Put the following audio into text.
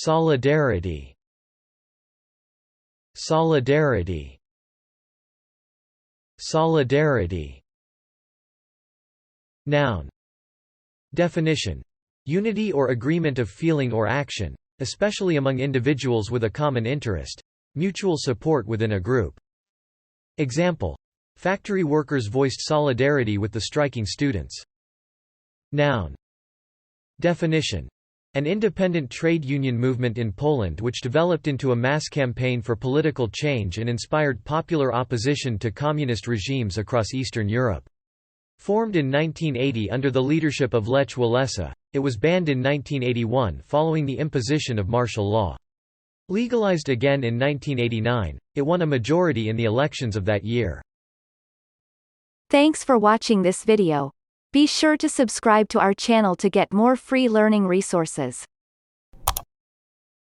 Solidarity. Solidarity. Solidarity. Noun. Definition: unity or agreement of feeling or action, especially among individuals with a common interest. Mutual support within a group. Example: factory workers voiced solidarity with the striking students. Noun. Definition: an independent trade union movement in Poland which developed into a mass campaign for political change and inspired popular opposition to communist regimes across Eastern Europe. Formed in 1980 under the leadership of Lech Wałęsa, it was banned in 1981 following the imposition of martial law. Legalized again in 1989, it won a majority in the elections of that year. Thanks for watching this video. Be sure to subscribe to our channel to get more free learning resources.